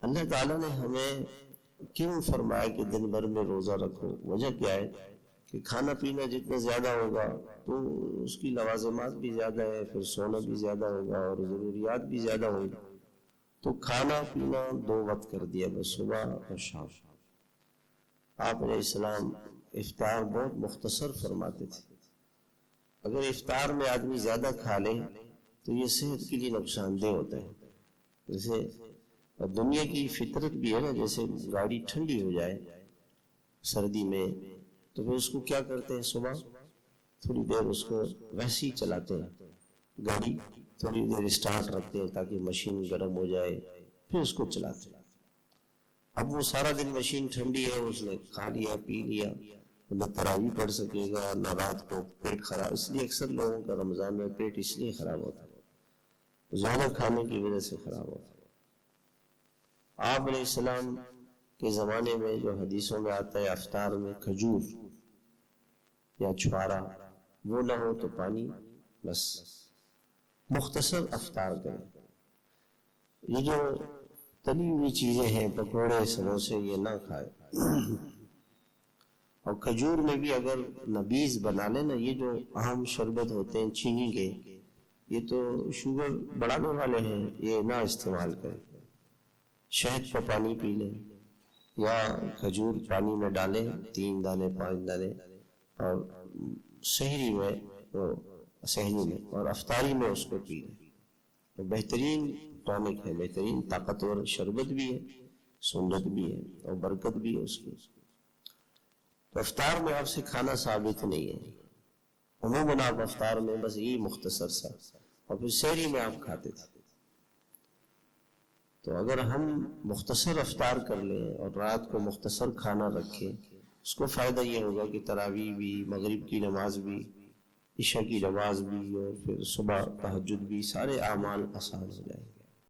اللہ تعالیٰ نے ہمیں کیوں فرمایا کہ دن بھر میں روزہ رکھو؟ وجہ کیا ہے کہ کھانا پینا جتنا زیادہ ہوگا تو اس کی لوازمات بھی زیادہ ہے، پھر سونا بھی زیادہ ہوگا اور ضروریات بھی زیادہ ہوں گی. تو کھانا پینا 2 وقت کر دیا، بس صبح اور شام. آپ علیہ السلام افطار بہت مختصر فرماتے تھے. اگر افطار میں آدمی زیادہ کھا لے تو یہ صحت کے لیے نقصان دہ ہوتا ہے. جیسے دنیا کی فطرت بھی ہے نا، جیسے گاڑی ٹھنڈی ہو جائے سردی میں تو پھر اس کو کیا کرتے ہیں، صبح تھوڑی دیر اس کو ویسے ہی چلاتے ہیں، گاڑی تھوڑی دیر اسٹارٹ رکھتے ہیں تاکہ مشین گرم ہو جائے، پھر اس کو چلاتے ہیں. اب وہ سارا دن مشین ٹھنڈی ہے، اس نے کھا لیا پی لیا، نہ تراویح پڑھ سکے گا نہ رات کو، پیٹ خراب. اس لیے اکثر لوگوں کا رمضان میں پیٹ اس لیے خراب ہوتا ہے، زیادہ کھانے کی وجہ سے خراب ہوتا ہے. آپ علیہ السلام کے زمانے میں جو حدیثوں میں آتا ہے افطار میں کھجور یا چھوارا وہ نہ ہو تو پانی، بس مختصر افطار کریں. یہ جو تلی ہوئی چیزیں ہیں، پکوڑے سموسے، یہ نہ کھائے. اور کھجور میں بھی اگر نبیذ بنا لیں نا، یہ جو اہم شربت ہوتے ہیں چینی کے، یہ تو شوگر بڑھانے والے ہیں، یہ نہ استعمال کریں. شہد کا پانی پی لیں یا کھجور پانی میں ڈالیں 3 دانے 5 دانے، اور سحری میں اور افطاری میں اس کو پی لیں. تو بہترین ٹونک ہے، بہترین طاقتور شربت بھی ہے، سنت بھی ہے اور برکت بھی ہے اس کی. تو افطار میں آپ سے کھانا ثابت نہیں ہے. عموماً آپ افطار میں بس یہی مختصر سا، اور پھر سحری میں آپ کھاتے تھے. تو اگر ہم مختصر افطار کر لیں اور رات کو مختصر کھانا رکھیں، اس کو فائدہ یہ ہوگا کہ تراویح بھی، مغرب کی نماز بھی، عشاء کی نماز بھی، اور پھر صبح تہجد بھی، سارے اعمال آسان ہو جائیں.